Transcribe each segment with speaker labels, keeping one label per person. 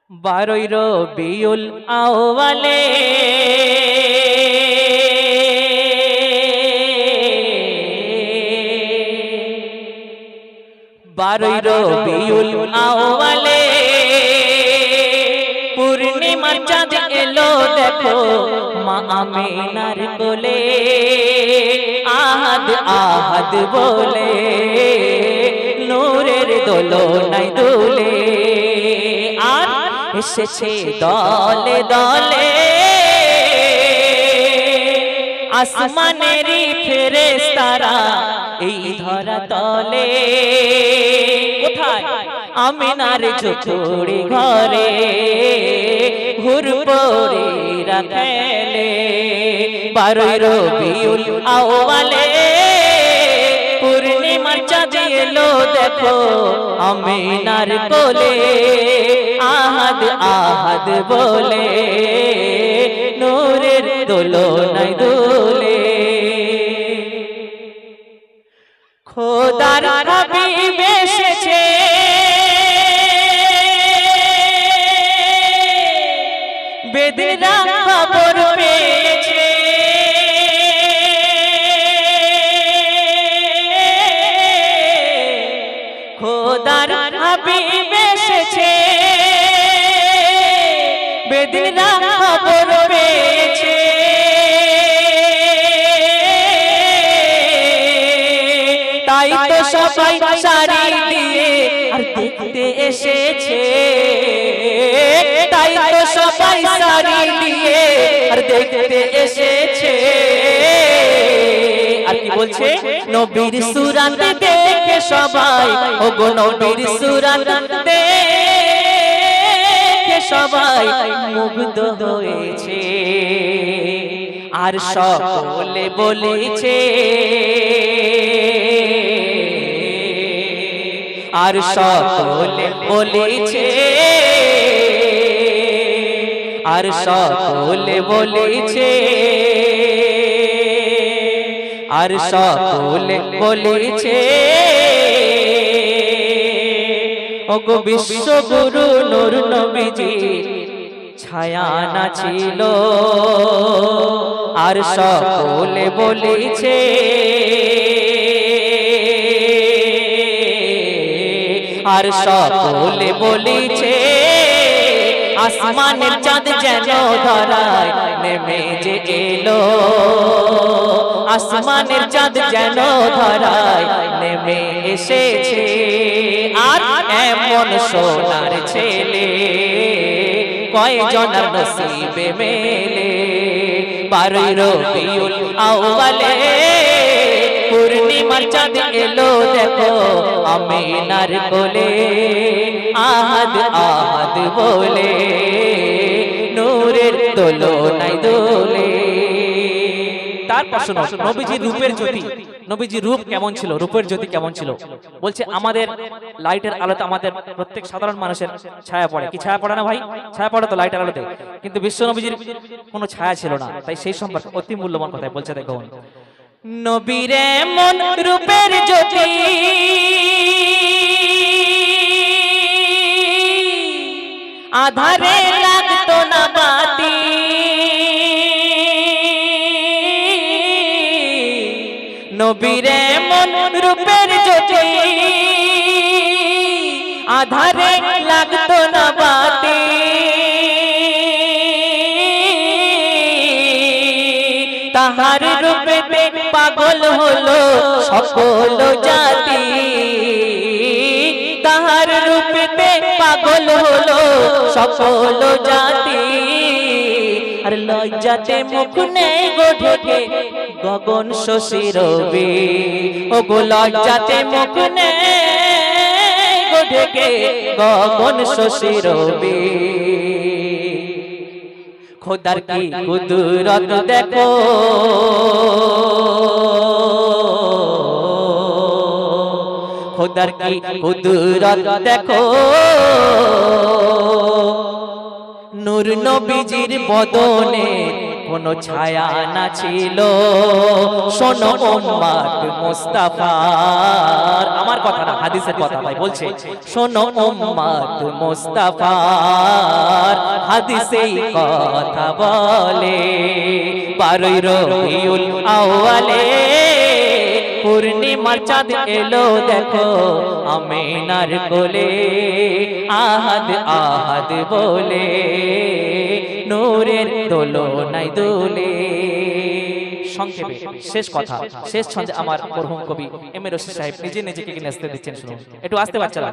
Speaker 1: 12 রবিউল আউয়ালে রবিউল আউয়ালে পূর্ণিমার চাঁদ এলো দেখো মা আমিনার কোলে আহাদ আহাদ বলে নূরের দোলনায় দুলে আর এসেছে দলে দলে আসমানেরই ফেরেশতারা এই ধরা তলে কোথায় আমিনার ঝুপড়ি ঘরে হুরপরে রাখেলে 12 রবিউল আউয়ালে পূর্ণিমার চাঁদ এলো দেখো আমিনার কোলে আহাদ আহাদ বলে নূরের দোলনায় দুলে খোদার হাবিব এসেছে বেদরা খবর পেয়েছে খোদার হাবিব এসেছে বেদরা খবর পেয়েছে তাই তো সবাই সারি দিয়ে আর দেখতে এসেছে তাই তো সবাই সারি দিয়ে আর দেখতে এসেছে আর কি বলছে নবীর সুরাত দেখে সবাই ওগো নবীর সুরাত দেখে সবাই মুগ্ধ হয়েছে আর সকলে বলেছে আর সকলে বলেছে আর সকলে বলেছে আর সকলে বলেছে ওগো বিশ্বগুরু নূর নবীজি ছায়া না ছিল আর সকলে বলেছে আর সকলে বলেছে আসমানের চাঁদ যেন ধরায় নেমে যে এলো আসমানের চাঁদ যেন ধরায় নেমে এসেছে আর এমন সোনার ছেলে কয়জনের নসিবে মেলে 12 রবিউল আউয়ালে পূর্ণিমার চাঁদ এলো দেখো আমিনার কোলে আহাদ আহাদ বলে নূরের দোলনায় দোলে তারপর শোনো নবীজির রূপের জ্যোতি নবীজির রূপ কেমন ছিল রূপের জ্যোতি কেমন ছিল বলছে আমাদের লাইটের আলোতে আমাদের প্রত্যেক সাধারণ মানুষের ছায়া পড়ে কি ছায়া পড়ে না ভাই ছায়া পড়ে তো লাইটের আলোতে কিন্তু বিশ্ব নবীজির কোনো ছায়া ছিল না তাই সেই সম্পর্কে অতি মূল্যবান কথা বলছে দেখো নবীর এমন রূপের জ্যোতি আধারে লাগতো না বাতি নবীর এমন রূপের জ্যোতি আধারে লাগতো না বাতি তাহার রূপেতে পাগল হলো সকল জাতি তাহার রূপেতে পাগল হলো সকল জাতি আর লজ্জাতে মুখ নেই গো ঢেকে গগন শশী রবি ও গো লজ্জাতে মুখ নেই গো ঢেকে গগন শশী রবি খোদার কি কুদরত দেখো খোদার কি কুদরত দেখো নূর নবীজির বদনে কোনো ছায়া না ছিল শোনো উম্মত মুস্তাফার আমার কথা না হাদিসের কথা ভাই বলছে শোনো উম্মত মুস্তাফার হাদিসেই কথা বলে 12 রবিউল আউয়ালে পূর্ণিমার চাঁদ এলো দেখো আমিনার কোলে আহাদ আহাদ বলে নূরের দোলনায় দোলে সংক্ষেপে শেষ কথা শেষ ছন্দে আমার মরহুম কবি এম এ রশিদ সাহেব নিজে নিজেকে নাচতে দিচ্ছেন শুনুন একটু আস্তে বাচ্চারা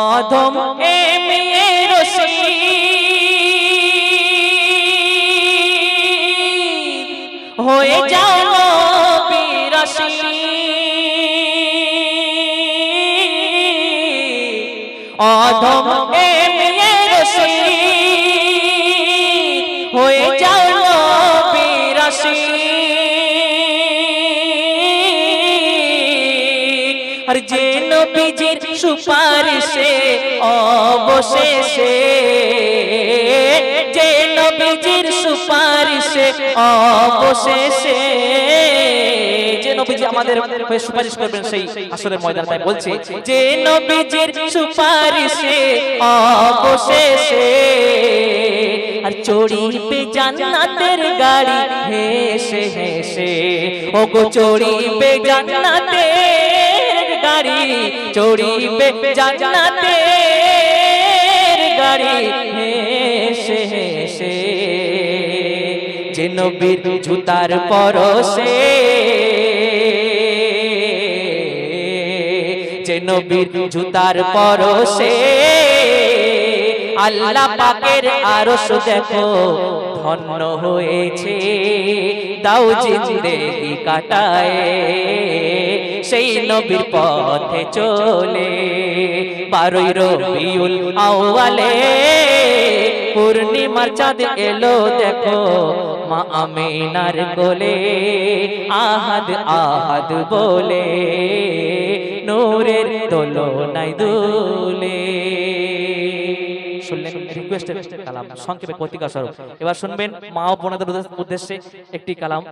Speaker 1: আদম এম এ রশিদ হয়ে যাও নবী রশিদ আদম এম এ রশিদ হয়ে যাও নবী রশিদ আর যে নবীজির সুপারিশে অবশেষে যে নবীজির সুপারিশে অবশেষে যে নবীজি আমাদের হয়ে সুপারিশ করবেন সেই আসরের ময়দানে তাই বলছে যে নবীজির সুপারিশে অবশেষে আর চড়িবে জান্নাতের গাড়ি হেসে হেসে ওগো চড়িবে জান্নাতের গাড়ি চড়িবে জান্নাতের গাড়ি হেসে হেসে যে নবীর জুতার পরশে যে নবীর জুতার পরশে আল্লাহ পাকের আরশ দেখো ধন্য হয়েছে দাও জিন্দেগি কাটায় সেই নবীর পথে চলে 12 রবিউল আউয়ালে পূর্ণিমার চাঁদ এলো দেখো মা আমিনার কোলে আহাদ আহাদ বলে নূরের দোলনায় দোলে শুনলেন রিকোয়েস্টের কালাম সংক্ষেপে কতিকা স্বরূপ এবার শুনবেন মা ও বোনদের উদ্দেশ্যে একটি কালাম